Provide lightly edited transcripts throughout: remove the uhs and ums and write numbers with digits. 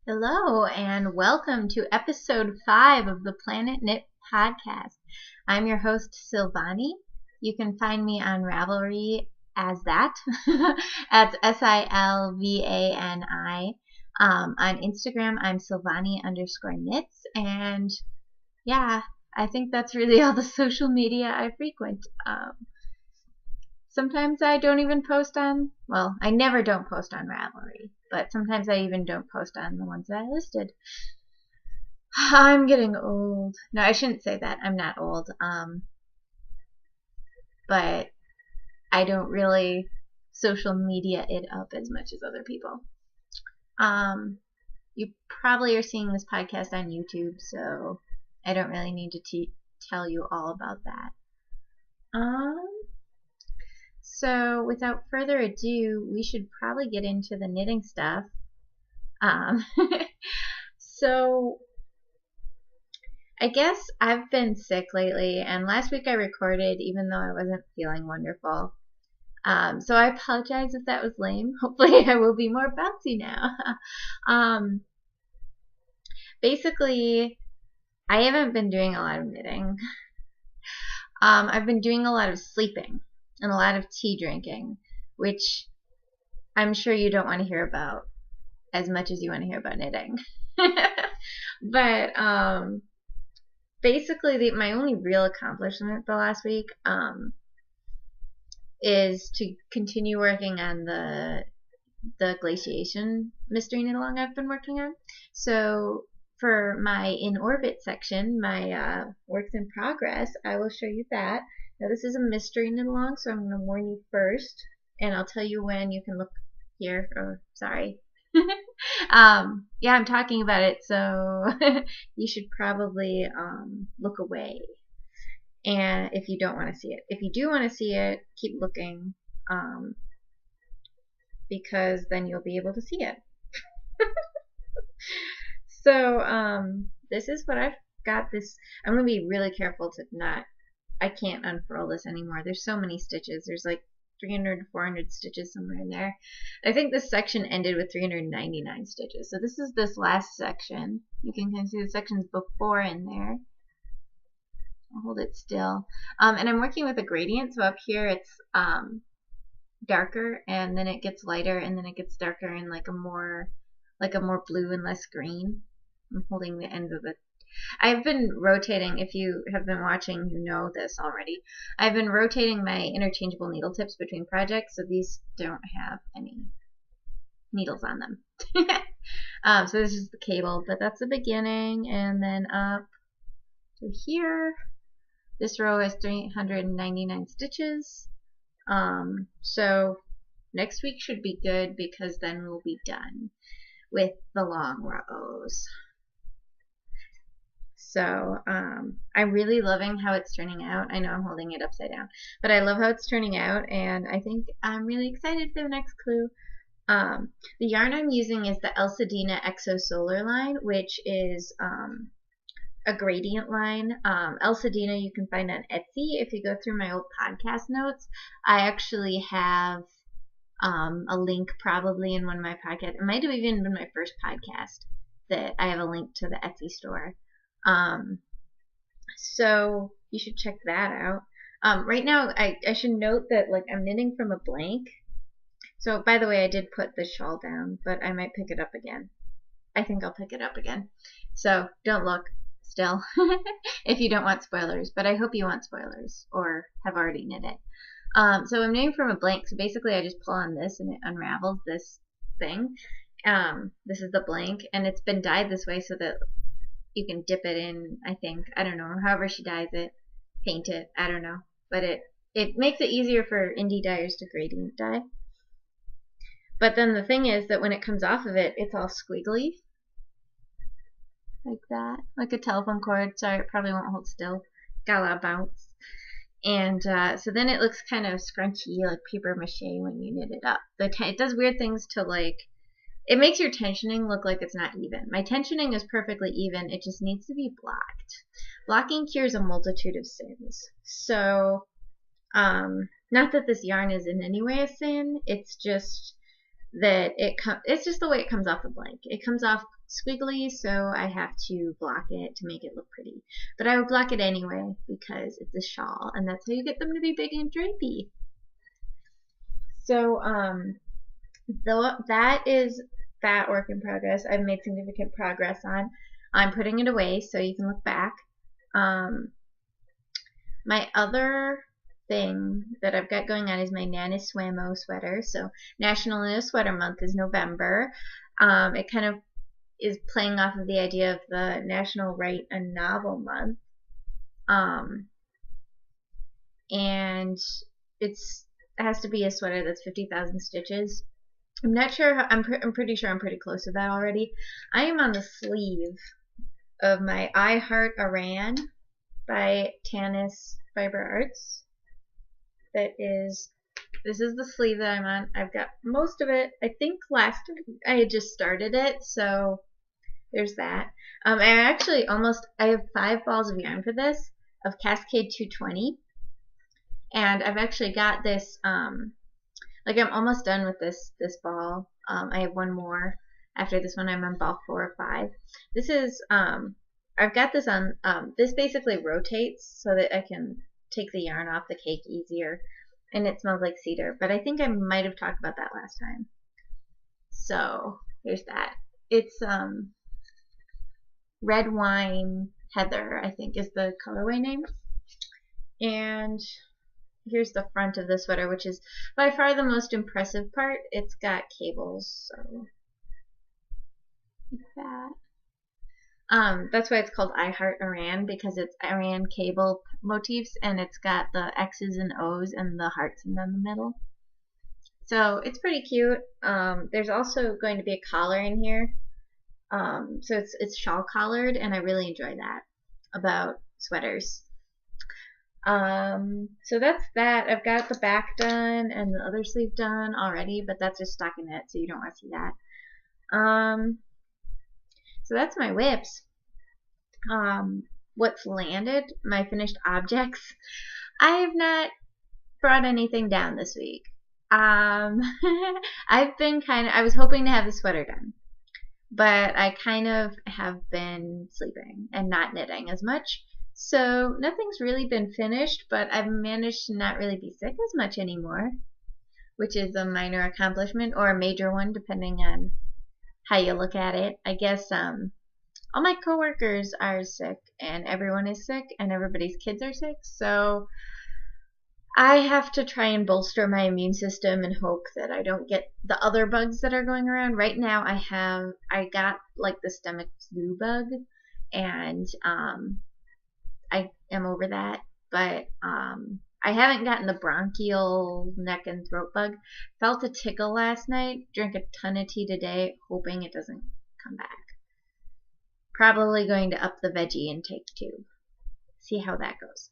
Hello, and welcome to episode 5 of the Planet Knit podcast. I'm your host, Silvani. You can find me on Ravelry as that, at Silvani. On Instagram, I'm Silvani_knits, and yeah, I think that's really all the social media I frequent. Sometimes I don't even post on, well, I never don't post on Ravelry, but sometimes I even don't post on the ones that I listed. I'm getting old. No, I shouldn't say that. I'm not old. But I don't really social media it up as much as other people. You probably are seeing this podcast on YouTube, so I don't really need to tell you all about that. So without further ado, we should probably get into the knitting stuff. So I guess I've been sick lately, and last week I recorded even though I wasn't feeling wonderful. So I apologize if that was lame. Hopefully I will be more bouncy now. Basically, I haven't been doing a lot of knitting. I've been doing a lot of sleeping and a lot of tea drinking, which I'm sure you don't want to hear about as much as you want to hear about knitting. But basically, my only real accomplishment the last week is to continue working on the glaciation mystery knit along I've been working on. So for my in orbit section, my works in progress, I will show you that. Now this is a mystery knit along, so I'm going to warn you first, and I'll tell you when you can look here. Oh, sorry. Yeah, I'm talking about it, so you should probably look away. And if you don't want to see it, if you do want to see it, keep looking, because then you'll be able to see it. So this is what I've got. This I'm gonna be really careful to not. I can't unfurl this anymore. There's so many stitches. There's like 300 to 400 stitches somewhere in there. I think this section ended with 399 stitches. So this is this last section. You can kind of see the sections before in there. I'll hold it still. And I'm working with a gradient. So up here it's darker, and then it gets lighter, and then it gets darker, and like a more blue and less green. I'm holding the ends of it. I've been rotating, if you have been watching, you know this already. I've been rotating my interchangeable needle tips between projects, so these don't have any needles on them. So this is the cable, but that's the beginning, and then up to here. This row has 399 stitches. So next week should be good, because then we'll be done with the long rows. So I'm really loving how it's turning out. I know I'm holding it upside down, but I love how it's turning out, and I think I'm really excited for the next clue. The yarn I'm using is the Elsadina Exo Solar line, which is a gradient line. Elsadina you can find on Etsy. If you go through my old podcast notes, I actually have a link probably in one of my podcasts. It might have even been my first podcast that I have a link to the Etsy store. So you should check that out. Right now, I should note that like I'm knitting from a blank. So by the way, I did put the shawl down, but I might pick it up again. I think I'll pick it up again. So don't look still if you don't want spoilers, but I hope you want spoilers or have already knit it. So I'm knitting from a blank. So basically, I just pull on this and it unravels this thing. This is the blank, and it's been dyed this way so that you can dip it in, I think, I don't know, however she dyes it, paint it, I don't know. But it makes it easier for indie dyers to gradient dye. But then the thing is that when it comes off of it, it's all squiggly. Like that. Like a telephone cord. Sorry, it probably won't hold still. Got a lot of bounce. And so then it looks kind of scrunchy, like paper mache when you knit it up. It does weird things to like, it makes your tensioning look like it's not even. My tensioning is perfectly even. It just needs to be blocked. Blocking cures a multitude of sins. So, not that this yarn is in any way a sin. It's just that it's just the way it comes off the blank. It comes off squiggly, so I have to block it to make it look pretty. But I would block it anyway because it's a shawl, and that's how you get them to be big and drapey. So that is that work in progress. I've made significant progress on. I'm putting it away so you can look back. My other thing that I've got going on is my NaNoSwimo sweater. So National Nano Sweater Month is November. It kind of is playing off of the idea of the National Write a Novel Month. And it has to be a sweater that's 50,000 stitches. I'm not sure. I'm pretty sure I'm pretty close to that already. I am on the sleeve of my I Heart Iran by Tanis Fiber Arts. This is the sleeve that I'm on. I've got most of it. I think last I had just started it, so there's that. I have 5 balls of yarn for this of Cascade 220, and I've actually got this. Like I'm almost done with this ball. I have one more after this one. I'm on ball 4 or 5. This is I've got this on. This basically rotates so that I can take the yarn off the cake easier, and it smells like cedar. But I think I might have talked about that last time. So there's that. It's Red Wine Heather, I think is the colorway name, and here's the front of the sweater, which is by far the most impressive part. It's got cables, so like that. That's why it's called I Heart Iran, because it's Iran cable motifs, and it's got the X's and O's and the hearts in the middle. So it's pretty cute. There's also going to be a collar in here. So it's shawl collared, and I really enjoy that about sweaters. So that's that. I've got the back done and the other sleeve done already, but that's just stockinette, so you don't want to see that. So that's my WIPs. What's landed, my finished objects. I have not brought anything down this week. I was hoping to have the sweater done, but I kind of have been sleeping and not knitting as much. So nothing's really been finished, but I've managed to not really be sick as much anymore, which is a minor accomplishment or a major one, depending on how you look at it. I guess all my coworkers are sick, and everyone is sick, and everybody's kids are sick, so I have to try and bolster my immune system and hope that I don't get the other bugs that are going around. Right now I got like the stomach flu bug, and I am over that, but I haven't gotten the bronchial neck and throat bug. Felt a tickle last night, drank a ton of tea today, hoping it doesn't come back. Probably going to up the veggie intake too. See how that goes.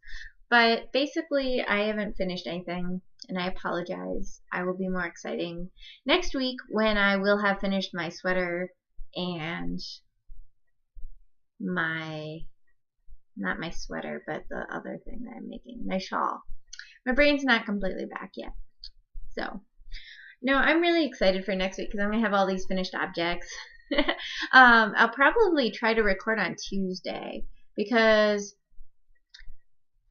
But basically, I haven't finished anything, and I apologize. I will be more exciting next week when I will have finished my sweater and not my sweater, but the other thing that I'm making, my shawl. My brain's not completely back yet. So, no, I'm really excited for next week because I'm going to have all these finished objects. I'll probably try to record on Tuesday because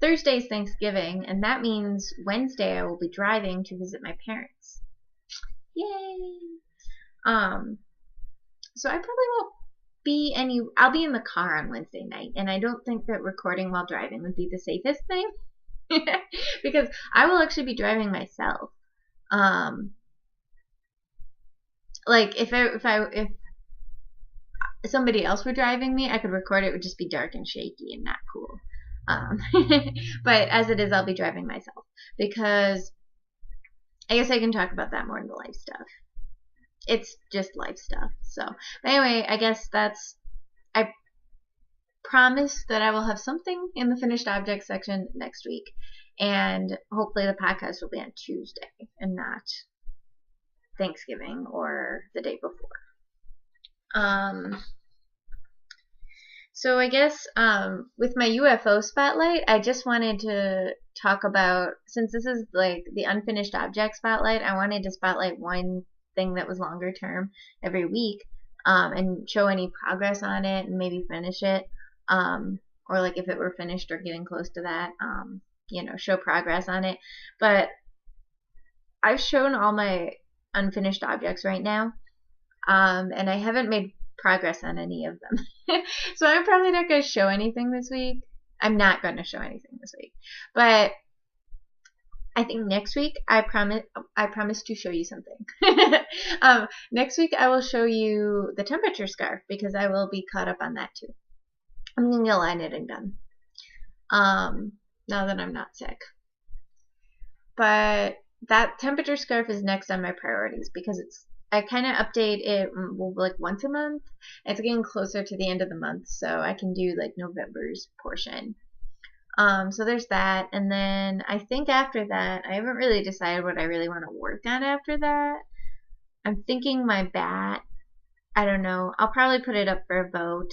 Thursday is Thanksgiving, and that means Wednesday I will be driving to visit my parents. Yay! So I probably won't I'll be in the car on Wednesday night, and I don't think that recording while driving would be the safest thing because I will actually be driving myself. Like if somebody else were driving me, I could record it. It would just be dark and shaky and not cool. But as it is, I'll be driving myself because I guess I can talk about that more in the life stuff. It's just life stuff. So, but anyway, I guess I promise that I will have something in the finished objects section next week, and hopefully the podcast will be on Tuesday and not Thanksgiving or the day before. So I guess with my UFO spotlight, I just wanted to talk about, since this is like the unfinished object spotlight, I wanted to spotlight one thing that was longer term every week, and show any progress on it and maybe finish it, or like if it were finished or getting close to that, show progress on it. But I've shown all my unfinished objects right now, and I haven't made progress on any of them. So I'm probably not going to show anything this week. I'm not going to show anything this week. But I think next week I promise to show you something. Next week I will show you the temperature scarf, because I will be caught up on that too. I'm going to get line knitting done. Now that I'm not sick. But that temperature scarf is next on my priorities, because I kind of update it like once a month. It's getting closer to the end of the month, so I can do like November's portion. So there's that, and then I think after that, I haven't really decided what I really want to work on after that. I'm thinking my bat. I don't know. I'll probably put it up for a vote.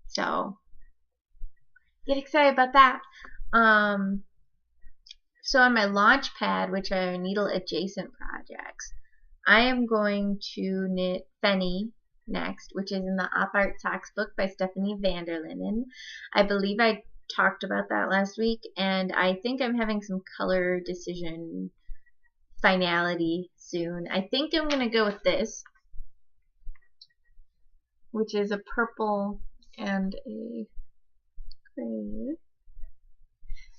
So get excited about that. So on my launch pad, which are needle adjacent projects, I am going to knit Fenny next, which is in the Op Art Socks book by Stephanie Vanderlinden. I believe I talked about that last week, and I think I'm having some color decision finality soon. I think I'm going to go with this, which is a purple and a gray.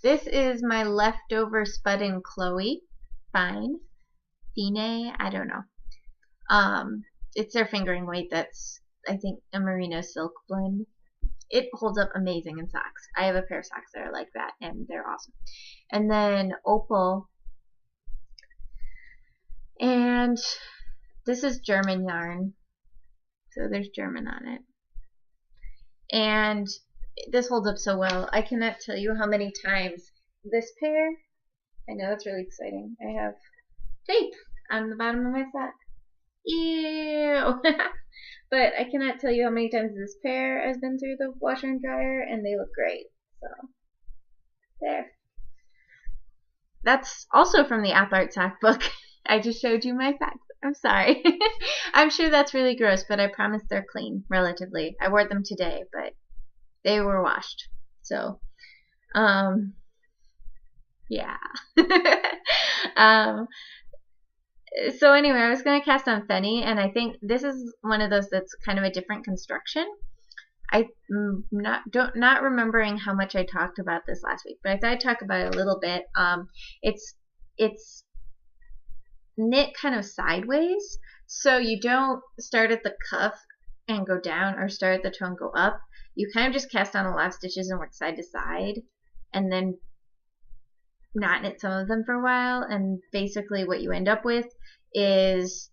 This is my leftover Spud and Chloe Fine. Fine, I don't know. It's their fingering weight that's, I think, a merino silk blend. It holds up amazing in socks. I have a pair of socks that are like that, and they're awesome. And then Opal. And this is German yarn. So there's German on it. And this holds up so well. I cannot tell you how many times this pair, I know that's really exciting. I have tape on the bottom of my sock. Ew! But I cannot tell you how many times this pair has been through the washer and dryer, and they look great. So, there. That's also from the Op Art Sock book. I just showed you my facts. I'm sorry. I'm sure that's really gross, but I promise they're clean, relatively. I wore them today, but they were washed. So, yeah. So anyway, I was going to cast on Fenny, and I think this is one of those that's kind of a different construction. I'm not remembering how much I talked about this last week, but I thought I'd talk about it a little bit. It's knit kind of sideways, so you don't start at the cuff and go down, or start at the toe and go up. You kind of just cast on a lot of stitches and work side to side, and then not knit some of them for a while, and basically what you end up with is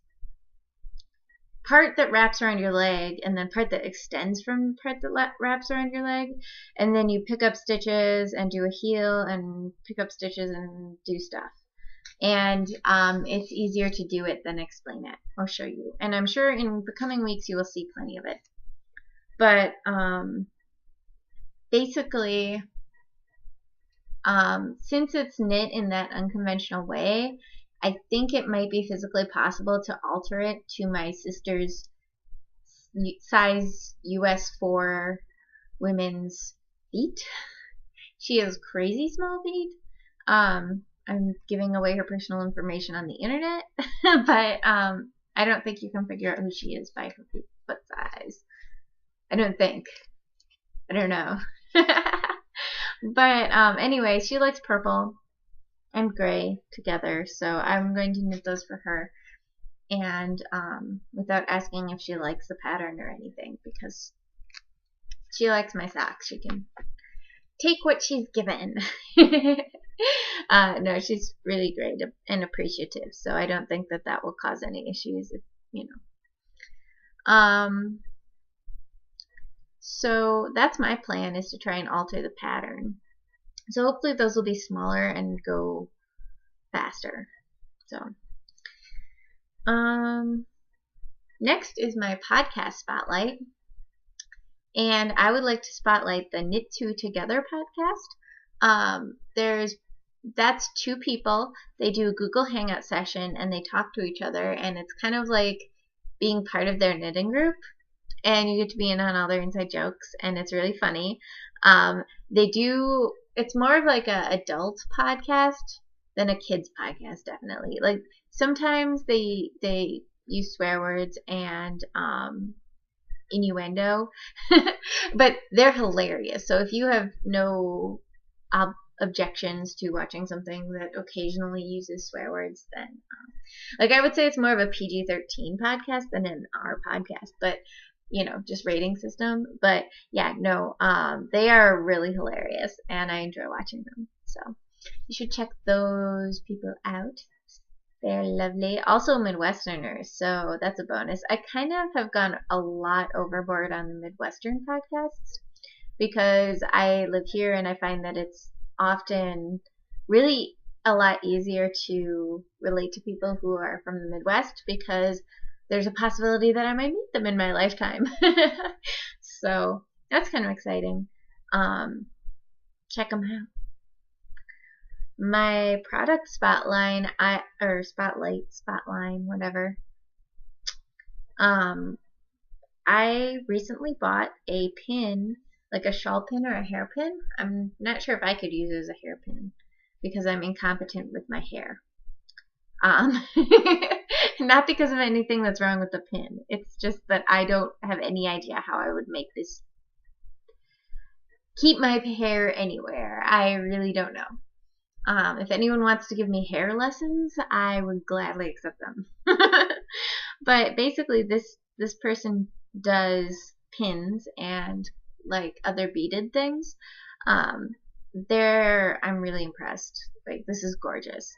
part that wraps around your leg, and then part that extends from part that wraps around your leg, and then you pick up stitches and do a heel and pick up stitches and do stuff. And it's easier to do it than explain it or show you. And I'm sure in the coming weeks you will see plenty of it. But basically, since it's knit in that unconventional way, I think it might be physically possible to alter it to my sister's size US 4 women's feet. She has crazy small feet. I'm giving away her personal information on the internet, but I don't think you can figure out who she is by her foot size. I don't think. I don't know. But anyway, she likes purple and gray together, so I'm going to knit those for her, and without asking if she likes the pattern or anything, because she likes my socks. She can take what she's given. No, she's really great and appreciative, so I don't think that will cause any issues, if, you know. So that's my plan, is to try and alter the pattern. So hopefully those will be smaller and go faster. So next is my podcast spotlight, and I would like to spotlight the Knit Two Together podcast. There's that's two people. They do a Google Hangout session and they talk to each other, and it's kind of like being part of their knitting group, and you get to be in on all their inside jokes, and it's really funny. They do, it's more of like a adult podcast than a kids podcast, definitely. Like sometimes they use swear words and innuendo, but they're hilarious. So if you have no objections to watching something that occasionally uses swear words, then like I would say it's more of a PG-13 podcast than an R podcast, but you know, just rating system. But yeah, no, they are really hilarious and I enjoy watching them. So you should check those people out. They're lovely. Also Midwesterners, so that's a bonus. I kind of have gone a lot overboard on the Midwestern podcasts because I live here and I find that it's often really a lot easier to relate to people who are from the Midwest because there's a possibility that I might meet them in my lifetime. So that's kind of exciting. Check them out. My product spotline, spotline, whatever. I recently bought a pin, like a shawl pin or a hairpin. I'm not sure if I could use it as a hairpin because I'm incompetent with my hair. Not because of anything that's wrong with the pin. It's just that I don't have any idea how I would make this keep my hair anywhere. I really don't know. If anyone wants to give me hair lessons, I would gladly accept them. But basically, this person does pins and like other beaded things. I'm really impressed. Like, this is gorgeous.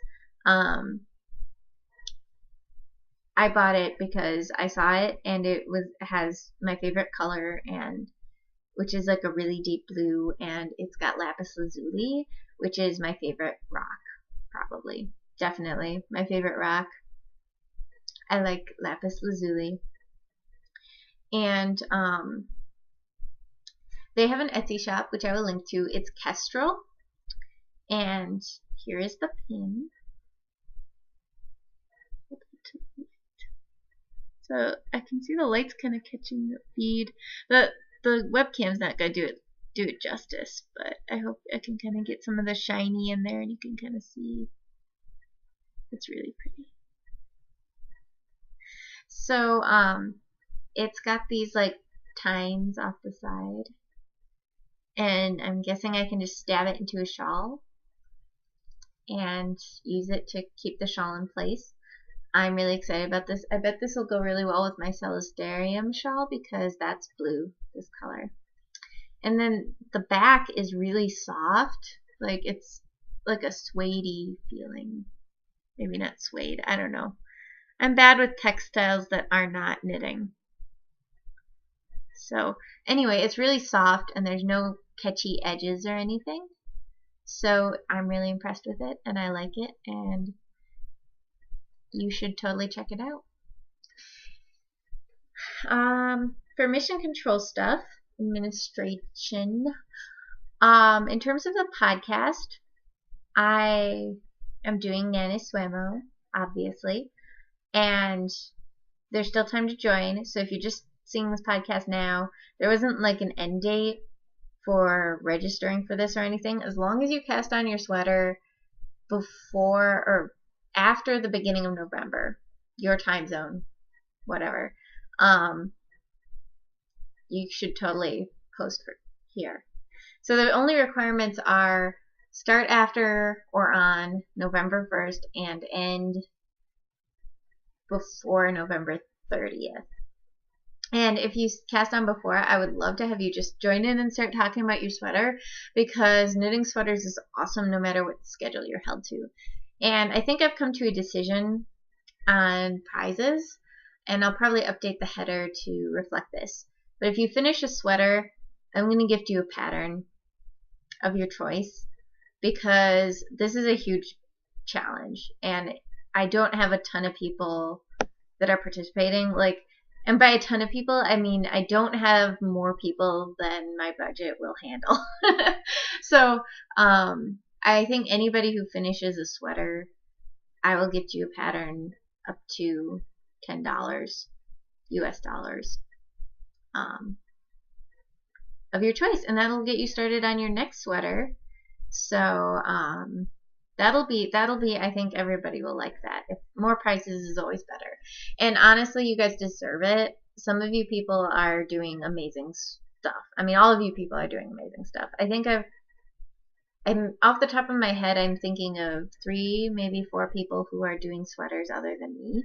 I bought it because I saw it and it has my favorite color, and which is like a really deep blue, and it's got lapis lazuli, which is my favorite rock, probably. Definitely my favorite rock. I like lapis lazuli. And they have an Etsy shop, which I will link to. It's Kestrel. And here is the pin. So I can see the lights kind of catching the bead. The webcam's not going to do it justice, but I hope I can kind of get some of the shiny in there and you can kind of see. It's really pretty. So it's got these like tines off the side, and I'm guessing I can just stab it into a shawl and use it to keep the shawl in place. I'm really excited about this. I bet this will go really well with my Celesterium shawl because that's blue, this color. And then the back is really soft. Like, it's like a suede-y feeling. Maybe not suede, I don't know. I'm bad with textiles that are not knitting. So anyway, it's really soft and there's no catchy edges or anything. So I'm really impressed with it and I like it, and you should totally check it out. For mission control stuff, administration, in terms of the podcast, I am doing NaNoSuemo, obviously, and there's still time to join. So if you're just seeing this podcast now, there wasn't like an end date for registering for this or anything. As long as you cast on your sweater before or after the beginning of November, your time zone, whatever, you should totally post for here. So the only requirements are start after or on November 1st and end before November 30th. And if you cast on before, I would love to have you just join in and start talking about your sweater, because knitting sweaters is awesome no matter what schedule you're held to. And I think I've come to a decision on prizes, and I'll probably update the header to reflect this. But if you finish a sweater, I'm going to gift you a pattern of your choice, because this is a huge challenge, and I don't have a ton of people that are participating. Like, and by a ton of people, I mean I don't have more people than my budget will handle. So I think anybody who finishes a sweater, I will get you a pattern up to $10 US dollars of your choice, and that'll get you started on your next sweater. So that'll be I think everybody will like that. If more prices is always better. And honestly, you guys deserve it. Some of you people are doing amazing stuff. I mean, all of you people are doing amazing stuff. I think I'm off the top of my head, I'm thinking of 3, maybe 4 people who are doing sweaters other than me.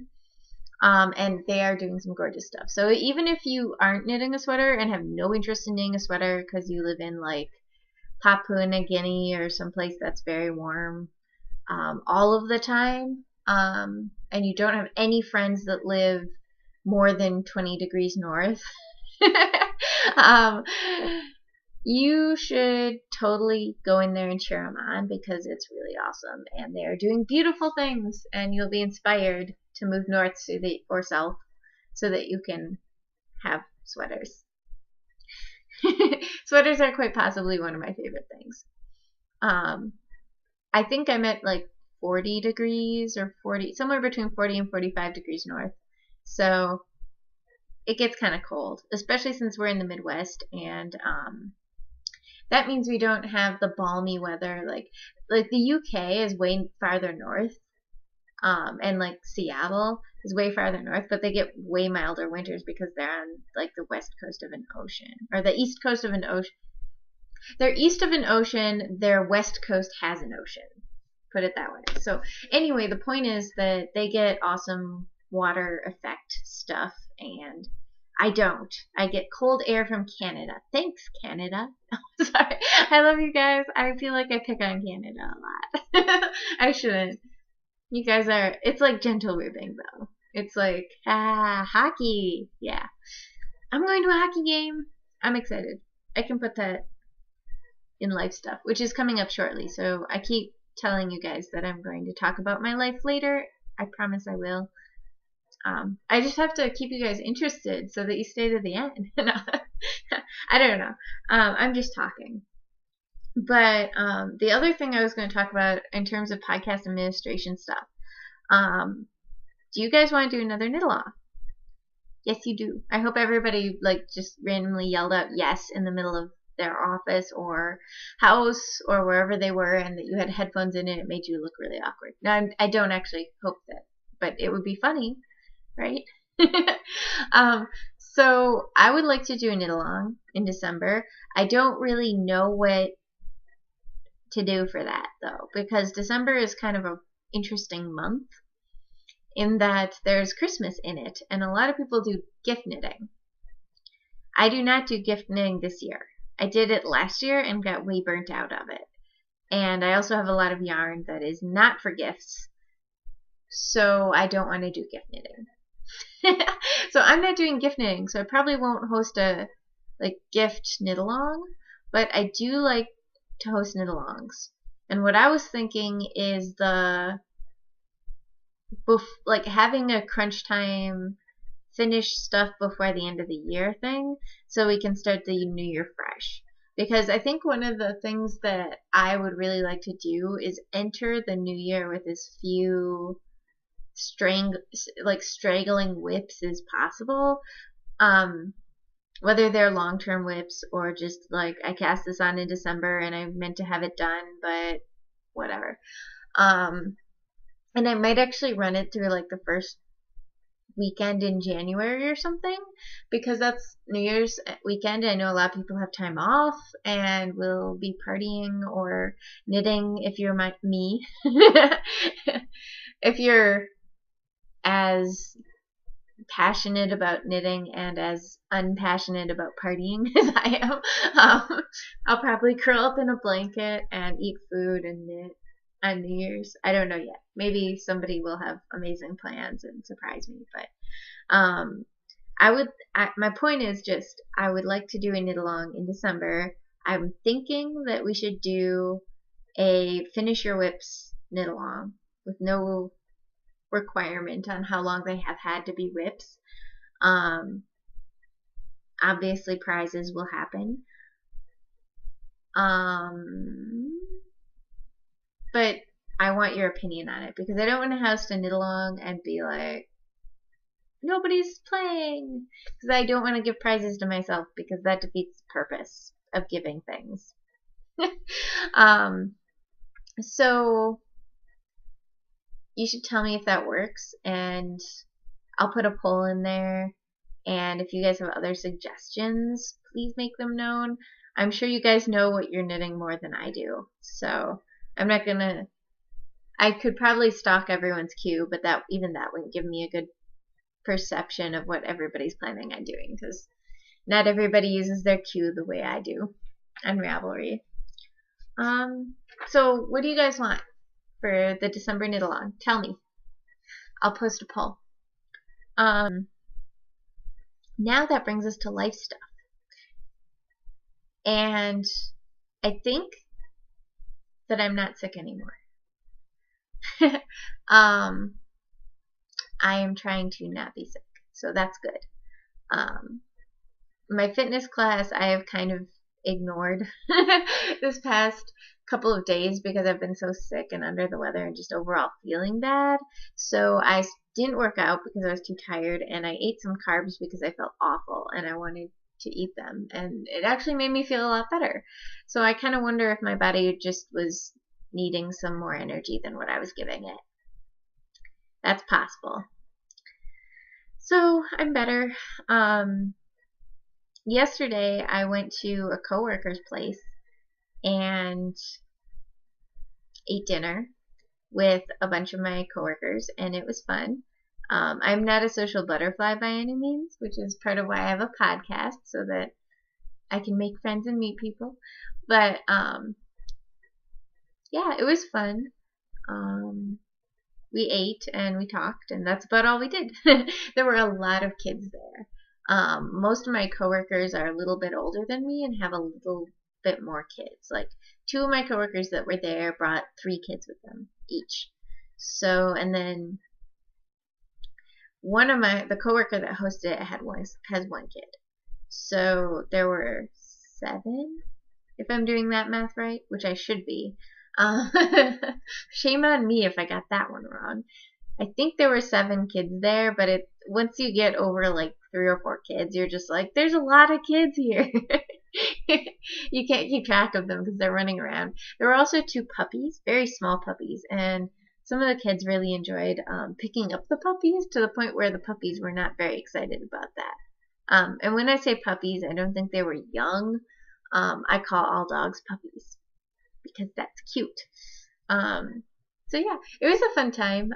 And they are doing some gorgeous stuff. So even if you aren't knitting a sweater and have no interest in knitting a sweater because you live in like Papua New Guinea or someplace that's very warm all of the time, and you don't have any friends that live more than 20 degrees north, you should totally go in there and cheer them on because it's really awesome and they're doing beautiful things, and you'll be inspired to move north or south so that you can have sweaters. Sweaters are quite possibly one of my favorite things. I think I'm at like 40 degrees or 40, somewhere between 40 and 45 degrees north. So it gets kind of cold, especially since we're in the Midwest, and that means we don't have the balmy weather. Like the UK is way farther north, and like Seattle is way farther north, but they get way milder winters because they're on like the west coast of an ocean, or the east coast of an ocean. They're east of an ocean, their west coast has an ocean. Put it that way. So anyway, the point is that they get awesome water effect stuff, and I don't. I get cold air from Canada. Thanks, Canada. Sorry. I love you guys. I feel like I pick on Canada a lot. I shouldn't. You guys are, it's like gentle ribbing though. It's like, hockey. Yeah. I'm going to a hockey game. I'm excited. I can put that in life stuff, which is coming up shortly. So I keep telling you guys that I'm going to talk about my life later. I promise I will. I just have to keep you guys interested so that you stay to the end. I don't know. I'm just talking. But the other thing I was going to talk about in terms of podcast administration stuff, do you guys want to do another knit along? Yes, you do. I hope everybody like just randomly yelled out yes in the middle of their office or house or wherever they were, and that you had headphones in and it made you look really awkward. Now, I don't actually hope that, but it would be funny, right? So I would like to do a knit along in December. I don't really know what to do for that though, because December is kind of an interesting month in that there's Christmas in it, and a lot of people do gift knitting. I do not do gift knitting this year. I did it last year and got way burnt out of it. And I also have a lot of yarn that is not for gifts, so I don't want to do gift knitting. So I'm not doing gift knitting, so I probably won't host a like gift knit along, but I do like to host knit alongs. And what I was thinking is like having a crunch time finish stuff before the end of the year thing, so we can start the new year fresh. Because I think one of the things that I would really like to do is enter the new year with as few straggling WIPs as possible. Whether they're long-term WIPs or just like I cast this on in December and I meant to have it done, but whatever. And I might actually run it through like the first weekend in January or something, because that's New Year's weekend. I know a lot of people have time off and will be partying or knitting if you're me. If you're as passionate about knitting and as unpassionate about partying as I am, I'll probably curl up in a blanket and eat food and knit on New Year's. I don't know yet. Maybe somebody will have amazing plans and surprise me, but my point is just I would like to do a knit along in December. I'm thinking that we should do a finish your WIPs knit along with no requirement on how long they have had to be WIPs. Obviously prizes will happen. But I want your opinion on it because I don't want a house to knit along and be like, nobody's playing. Because I don't want to give prizes to myself because that defeats the purpose of giving things. So you should tell me if that works, and I'll put a poll in there. And if you guys have other suggestions, please make them known. I'm sure you guys know what you're knitting more than I do. So I'm not going to... I could probably stalk everyone's queue, but even that wouldn't give me a good perception of what everybody's planning on doing, because not everybody uses their queue the way I do on Ravelry. So what do you guys want for the December knit along? Tell me. I'll post a poll. Now that brings us to life stuff. And I think that I'm not sick anymore. I am trying to not be sick, so that's good. My fitness class I have kind of ignored this past couple of days because I've been so sick and under the weather and just overall feeling bad. So I didn't work out because I was too tired, and I ate some carbs because I felt awful and I wanted to eat them, and it actually made me feel a lot better. So I kind of wonder if my body just was needing some more energy than what I was giving it. That's possible. So I'm better. Yesterday I went to a coworker's place and ate dinner with a bunch of my coworkers, and it was fun. I'm not a social butterfly by any means, which is part of why I have a podcast, so that I can make friends and meet people. But yeah, it was fun. We ate and we talked, and that's about all we did. There were a lot of kids there. Most of my coworkers are a little bit older than me and have a little bit more kids. Like 2 of my coworkers that were there brought 3 kids with them each. So, and then the coworker that hosted it has 1 kid. So there were 7, if I'm doing that math right, which I should be. Shame on me if I got that one wrong. I think there were 7 kids there, but once you get over like 3 or 4 kids, you're just like, there's a lot of kids here. You can't keep track of them because they're running around. There were also 2 puppies, very small puppies, and some of the kids really enjoyed picking up the puppies to the point where the puppies were not very excited about that. And when I say puppies, I don't think they were young. I call all dogs puppies because that's cute. So yeah, it was a fun time.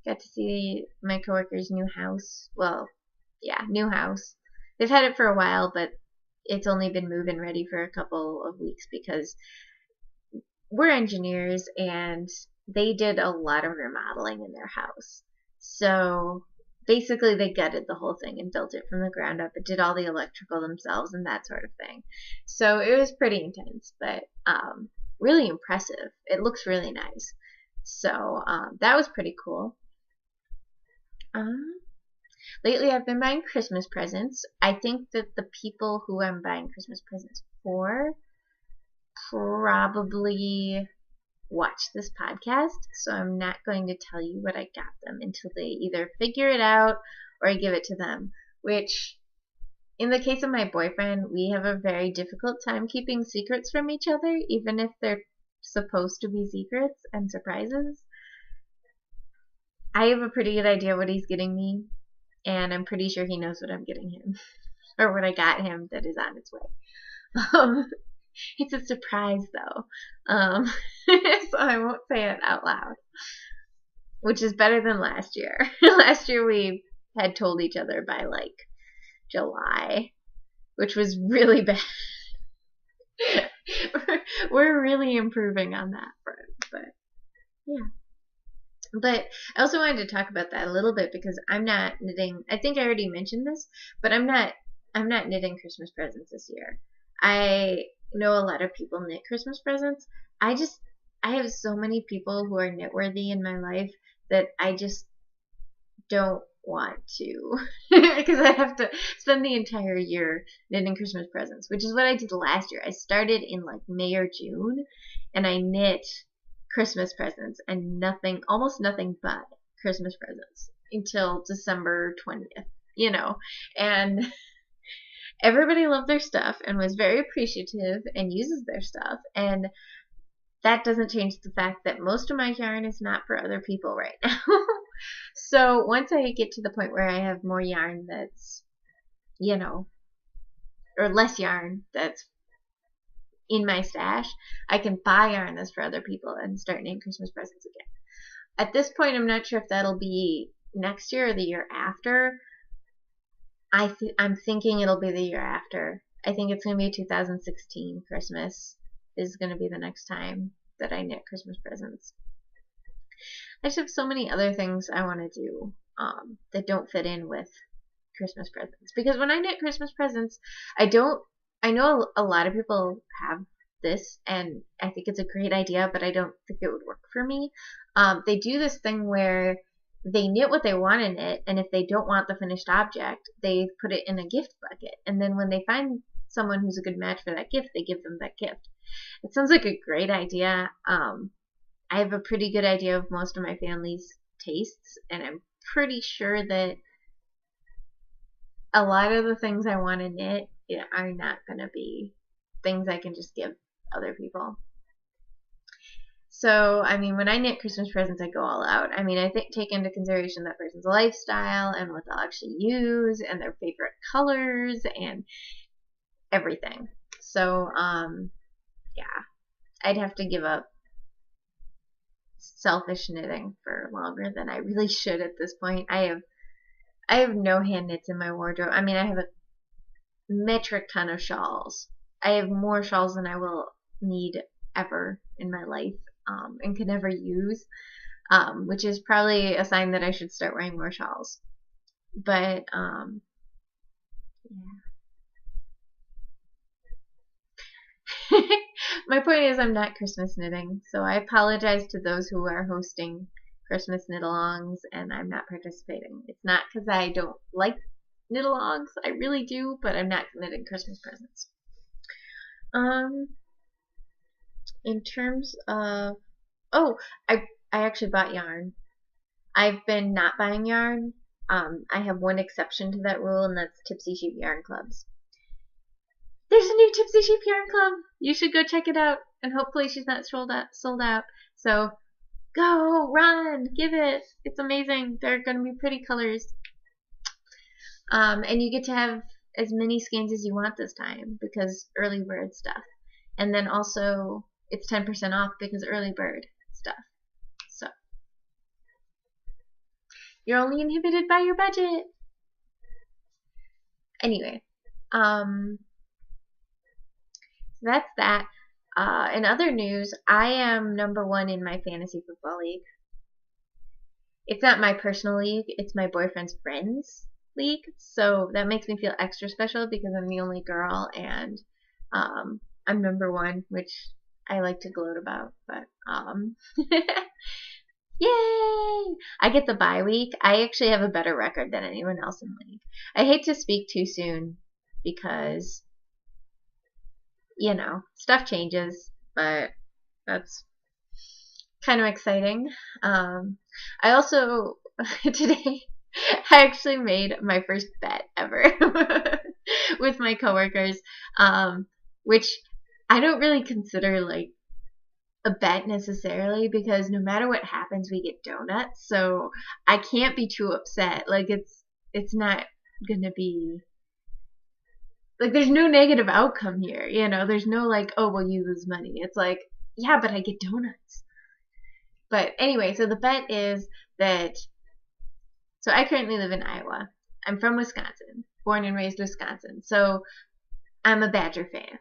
Got to see my coworker's new house. Well, yeah, new house. They've had it for a while, but it's only been move-in ready for a couple of weeks because we're engineers and they did a lot of remodeling in their house. So basically they gutted the whole thing and built it from the ground up and did all the electrical themselves and that sort of thing. So it was pretty intense, but really impressive. It looks really nice. So that was pretty cool. Lately I've been buying Christmas presents. I think that the people who I'm buying Christmas presents for probably watch this podcast, so I'm not going to tell you what I got them until they either figure it out or I give it to them, which in the case of my boyfriend, we have a very difficult time keeping secrets from each other, even if they're supposed to be secrets and surprises. I have a pretty good idea what he's getting me, and I'm pretty sure he knows what I'm getting him, or what I got him that is on its way. It's a surprise, though, so I won't say it out loud, which is better than last year. Last year we had told each other by, like, July, which was really bad. We're really improving on that front, but yeah. But I also wanted to talk about that a little bit because I'm not knitting. I think I already mentioned this, but I'm not knitting Christmas presents this year. I know a lot of people knit Christmas presents. I have so many people who are knitworthy in my life that I just don't want to because I have to spend the entire year knitting Christmas presents, which is what I did last year. I started in like May or June and I knit Christmas presents and nothing, almost nothing but Christmas presents until December 20th, you know, and everybody loved their stuff and was very appreciative and uses their stuff. And that doesn't change the fact that most of my yarn is not for other people right now. So once I get to the point where I have more yarn that's, you know, or less yarn that's in my stash, I can buy yarn that's for other people and start knitting Christmas presents again. At this point, I'm not sure if that'll be next year or the year after. I'm thinking it'll be the year after. I think it's going to be 2016 Christmas is going to be the next time that I knit Christmas presents. I just have so many other things I want to do that don't fit in with Christmas presents. Because when I knit Christmas presents, I know a lot of people have this, and I think it's a great idea, but I don't think it would work for me. They do this thing where they knit what they want to knit, and if they don't want the finished object, they put it in a gift bucket. And then when they find someone who's a good match for that gift, they give them that gift. It sounds like a great idea. I have a pretty good idea of most of my family's tastes, and I'm pretty sure that a lot of the things I want to knit are not going to be things I can just give other people. So, I mean, when I knit Christmas presents, I go all out. I mean, I take into consideration that person's lifestyle and what they'll actually use and their favorite colors and everything. So, yeah, I'd have to give up selfish knitting for longer than I really should at this point. I have no hand knits in my wardrobe. I mean, I have a metric ton of shawls. I have more shawls than I will need ever in my life and can never use, which is probably a sign that I should start wearing more shawls. But, yeah. My point is I'm not Christmas knitting, so I apologize to those who are hosting Christmas knit-alongs and I'm not participating. It's not because I don't like knit-alongs, I really do, but I'm not knitting Christmas presents. In terms of, I actually bought yarn. I've been not buying yarn. I have one exception to that rule, and that's Tipsy Sheep Yarn Clubs. There's a new Tipsy Sheep Yarn Club. You should go check it out, and hopefully she's not sold out. So go, run, give it. It's amazing. They're going to be pretty colors. And you get to have as many skeins as you want this time because early bird stuff. And then also it's 10% off because early bird stuff. So you're only inhibited by your budget. Anyway, that's that. In other news, I am #1 in my fantasy football league. It's not my personal league, it's my boyfriend's friend's league, so that makes me feel extra special because I'm the only girl and I'm #1, which I like to gloat about, but yay! I get the bye week. I actually have a better record than anyone else in the league. I hate to speak too soon because, you know, stuff changes, but that's kind of exciting. I also, today, I actually made my first bet ever with my coworkers, which I don't really consider like a bet necessarily because no matter what happens, we get donuts, so I can't be too upset. Like it's not gonna be like there's no negative outcome here, you know. There's no like, oh well, you lose money. It's like, yeah, but I get donuts. But anyway, so the bet is that. So I currently live in Iowa. I'm from Wisconsin, born and raised Wisconsin. So I'm a Badger fan.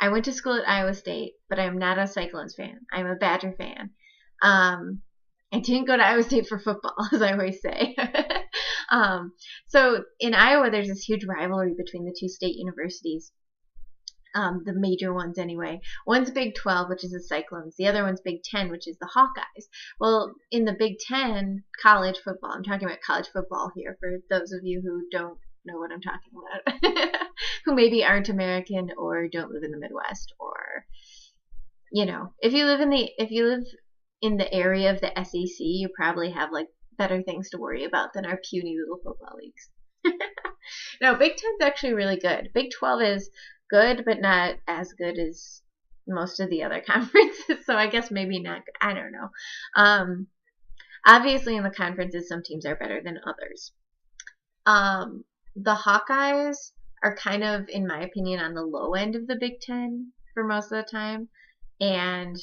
I went to school at Iowa State, but I'm not a Cyclones fan. I'm a Badger fan. I didn't go to Iowa State for football, as I always say. So in Iowa, there's this huge rivalry between the two state universities. The major ones anyway. One's Big 12, which is the Cyclones. The other one's Big 10, which is the Hawkeyes. Well, in the Big 10, college football, I'm talking about college football here for those of you who don't know what I'm talking about, who maybe aren't American or don't live in the Midwest, or, you know, if you live in the area of the SEC, you probably have like better things to worry about than our puny little football leagues. No, Big 10's actually really good. Big 12 is good, but not as good as most of the other conferences. So I guess maybe not good. I don't know. Obviously, in the conferences, some teams are better than others. The Hawkeyes are kind of, in my opinion, on the low end of the Big 10 for most of the time. And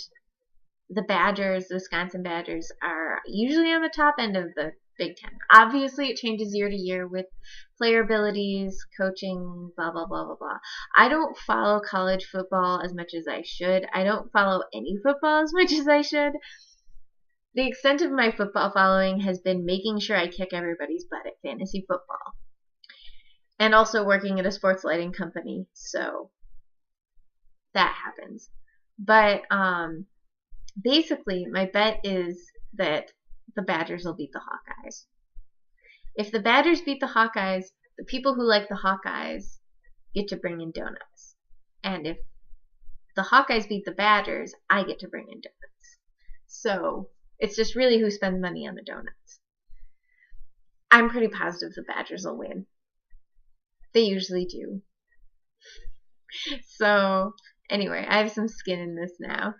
the Badgers, the Wisconsin Badgers, are usually on the top end of the Big 10. Obviously, it changes year to year with player abilities, coaching, blah, blah, blah, blah, blah. I don't follow college football as much as I should. I don't follow any football as much as I should. The extent of my football following has been making sure I kick everybody's butt at fantasy football. And also working at a sports lighting company, so that happens. But basically, my bet is that the Badgers will beat the Hawkeyes. If the Badgers beat the Hawkeyes, the people who like the Hawkeyes get to bring in donuts. And if the Hawkeyes beat the Badgers, I get to bring in donuts. So it's just really who spends money on the donuts. I'm pretty positive the Badgers will win. They usually do. So anyway, I have some skin in this now.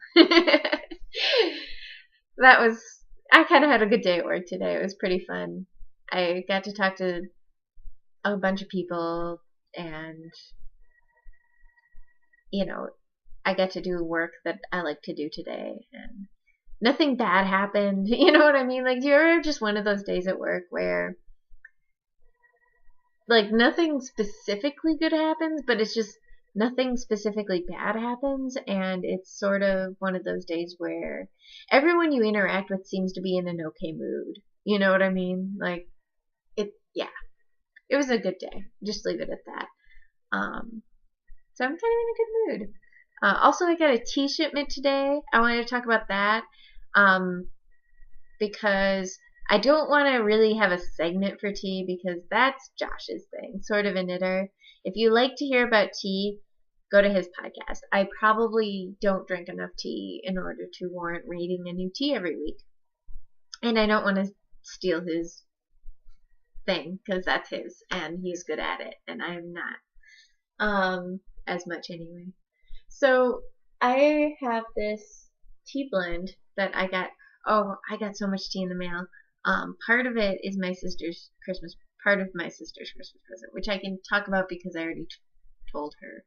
I kind of had a good day at work today. It was pretty fun. I got to talk to a bunch of people, and, I got to do work that I like to do today, and nothing bad happened. You know what I mean? Like, you're just one of those days at work where, like, nothing specifically good happens, but it's just nothing specifically bad happens, and it's sort of one of those days where everyone you interact with seems to be in an okay mood. You know what I mean? Like, it was a good day. Just leave it at that. So I'm kind of in a good mood. Also, I got a tea shipment today. I wanted to talk about that because I don't want to really have a segment for tea because that's Josh's thing, sort of a knitter. If you like to hear about tea, go to his podcast. I probably don't drink enough tea in order to warrant rating a new tea every week. And I don't want to steal his thing because that's his and he's good at it and I'm not as much anyway. So I have this tea blend that I got. I got so much tea in the mail. Part of it is my sister's Christmas present, which I can talk about because I already told her.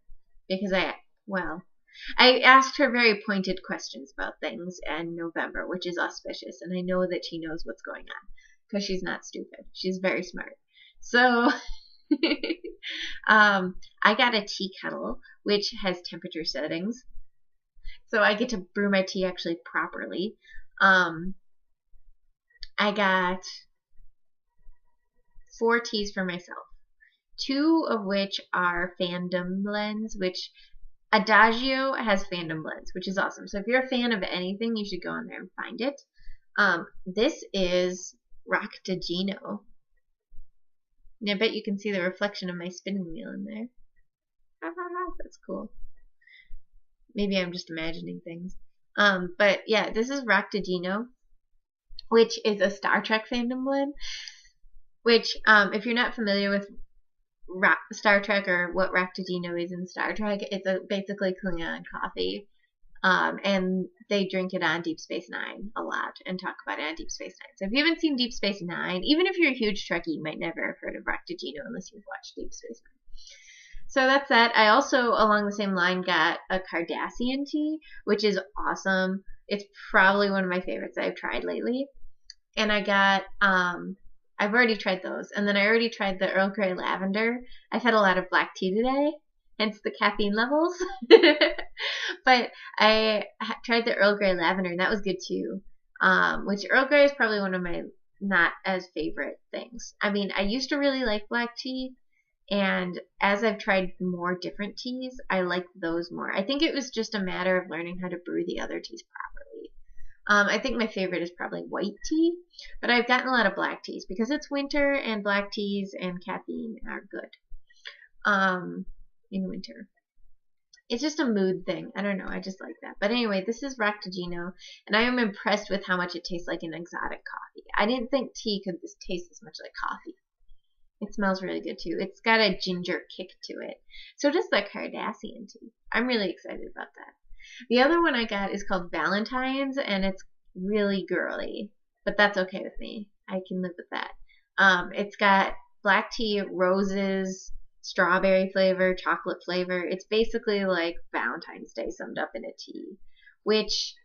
Because I asked her very pointed questions about things in November, which is auspicious, and I know that she knows what's going on because she's not stupid. She's very smart. So I got a tea kettle, which has temperature settings, so I get to brew my tea actually properly. I got 4 teas for myself, 2 of which are fandom blends, which Adagio has fandom blends, which is awesome. So if you're a fan of anything, you should go on there and find it. This is Roctagino. And I bet you can see the reflection of my spinning wheel in there. That's cool. Maybe I'm just imagining things. But yeah, this is Roctagino, which is a Star Trek fandom blend. Which, if you're not familiar with Star Trek or what Roctagino is in Star Trek, it's basically Klingon coffee. And they drink it on Deep Space Nine a lot and talk about it on Deep Space Nine. So if you haven't seen Deep Space Nine, even if you're a huge Trekkie, you might never have heard of Roctagino unless you've watched Deep Space Nine. So that's that. I also, along the same line, got a Cardassian tea, which is awesome. It's probably one of my favorites I've tried lately. And I got, I've already tried those. And then I already tried the Earl Grey Lavender. I've had a lot of black tea today, hence the caffeine levels. But I tried the Earl Grey Lavender, and that was good too. Which Earl Grey is probably one of my not as favorite things. I mean, I used to really like black tea, and as I've tried more different teas, I like those more. I think it was just a matter of learning how to brew the other teas properly. I think my favorite is probably white tea, but I've gotten a lot of black teas because it's winter and black teas and caffeine are good in winter. It's just a mood thing. I don't know. I just like that. But anyway, this is Ractigino, and I am impressed with how much it tastes like an exotic coffee. I didn't think tea could taste as much like coffee. It smells really good too. It's got a ginger kick to it. So does the Cardassian tea. I'm really excited about that. The other one I got is called Valentine's, and it's really girly, but that's okay with me. I can live with that. It's got black tea, roses, strawberry flavor, chocolate flavor. It's basically like Valentine's Day summed up in a tea, which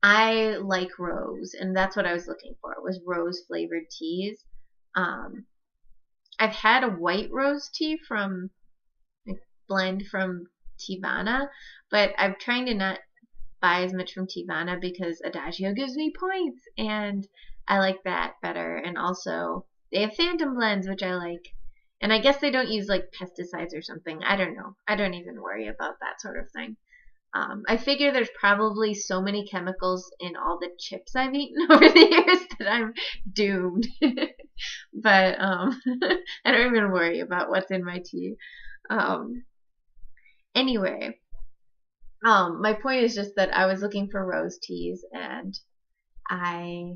I like rose, and that's what I was looking for. It was rose flavored teas. I've had a white rose tea from blend from Tivana, but I'm trying to not buy as much from Tivana because Adagio gives me points, and I like that better. And also, they have Phantom blends, which I like. And I guess they don't use like pesticides or something. I don't know. I don't even worry about that sort of thing. I figure there's probably so many chemicals in all the chips I've eaten over the years that I'm doomed. But I don't even worry about what's in my tea. Anyway, my point is just that I was looking for rose teas and I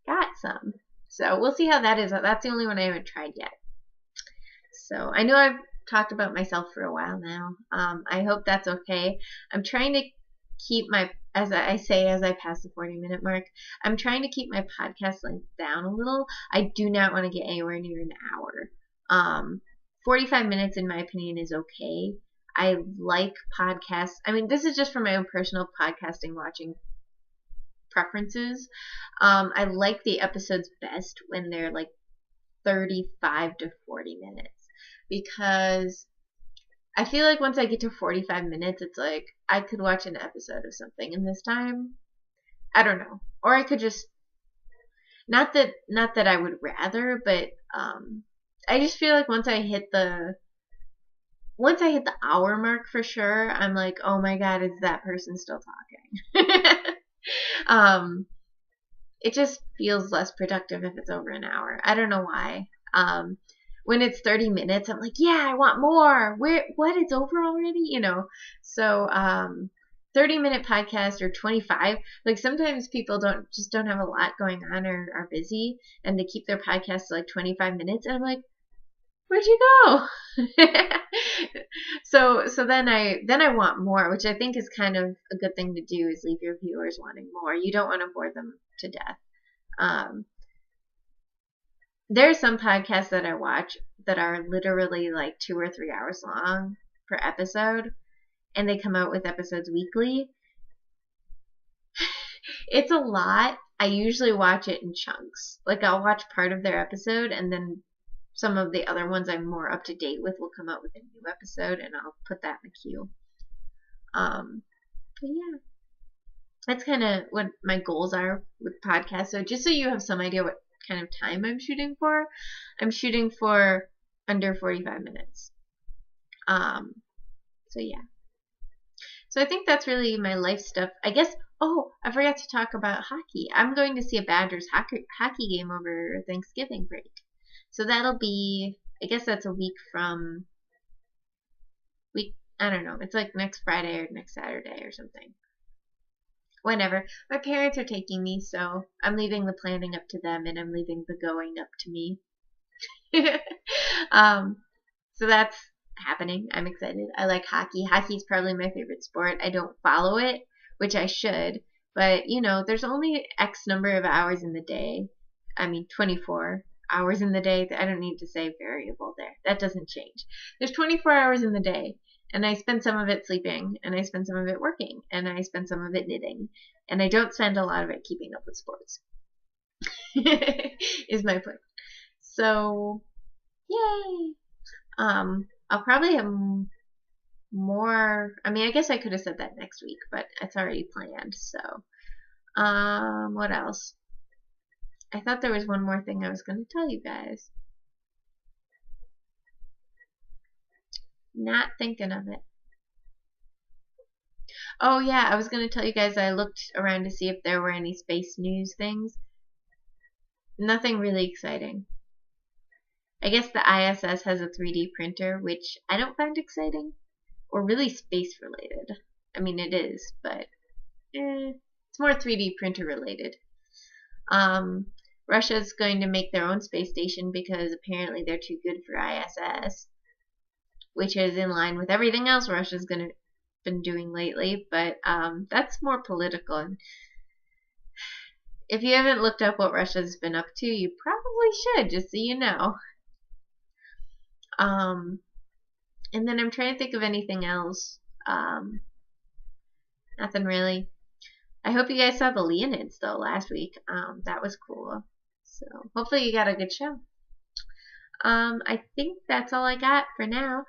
got some. So we'll see how that is. That's the only one I haven't tried yet. So I know I've talked about myself for a while now. I hope that's okay. I'm trying to keep my, as I say as I pass the 40-minute mark, I'm trying to keep my podcast length down a little. I do not want to get anywhere near an hour. 45 minutes, in my opinion, is okay. I like podcasts. I mean, this is just for my own personal podcasting watching preferences. I like the episodes best when they're like 35 to 40 minutes because I feel like once I get to 45 minutes, it's like I could watch an episode of something, and this time, I don't know. Or I could just, not that I would rather, but I just feel like once I hit the hour mark for sure, I'm like, oh my god, is that person still talking? It just feels less productive if it's over an hour. I don't know why. When it's 30 minutes, I'm like, yeah, I want more. What? It's over already? You know? So, 30-minute podcast or 25. Like sometimes people don't have a lot going on or are busy and they keep their podcast to like 25 minutes. And I'm like, where'd you go? So then I want more, which I think is kind of a good thing to do, is leave your viewers wanting more. You don't want to bore them to death. There are some podcasts that I watch that are literally like 2 or 3 hours long per episode, and they come out with episodes weekly. It's a lot. I usually watch it in chunks. Like I'll watch part of their episode, and then some of the other ones I'm more up to date with will come out with a new episode, and I'll put that in the queue. But yeah, that's kind of what my goals are with podcasts. So just so you have some idea what kind of time I'm shooting for under 45 minutes. So yeah. So I think that's really my life stuff. I guess, oh, I forgot to talk about hockey. I'm going to see a Badgers hockey game over Thanksgiving break. So that'll be, I guess that's a week from, I don't know, it's like next Friday or next Saturday or something. Whenever. My parents are taking me, so I'm leaving the planning up to them, and I'm leaving the going up to me. So that's happening. I'm excited. I like hockey. Hockey's probably my favorite sport. I don't follow it, which I should, but you know, there's only X number of hours in the day. I mean, 24 hours in the day. I don't need to say variable there. That doesn't change. There's 24 hours in the day. And I spend some of it sleeping, and I spend some of it working, and I spend some of it knitting, and I don't spend a lot of it keeping up with sports. Is my point. So, yay! I'll probably have more. I mean, I guess I could have said that next week, but it's already planned. So, what else? I thought there was one more thing I was going to tell you guys. Not thinking of it. Oh yeah, I was going to tell you guys I looked around to see if there were any space news things. Nothing really exciting. I guess the ISS has a 3D printer, which I don't find exciting. or really space related. I mean, it is, but it's more 3D printer related. Russia's going to make their own space station because apparently they're too good for ISS, which is in line with everything else Russia's been doing lately, but that's more political. And if you haven't looked up what Russia's been up to, you probably should, just so you know. And then I'm trying to think of anything else. Nothing really. I hope you guys saw the Leonids though last week. That was cool. So hopefully you got a good show. I think that's all I got for now.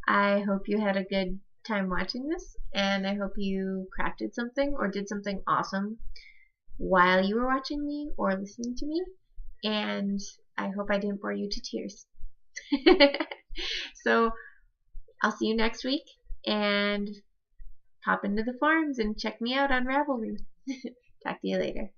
I hope you had a good time watching this, and I hope you crafted something or did something awesome while you were watching me or listening to me, and I hope I didn't bore you to tears. So I'll see you next week, and pop into the forums and check me out on Ravelry. Talk to you later.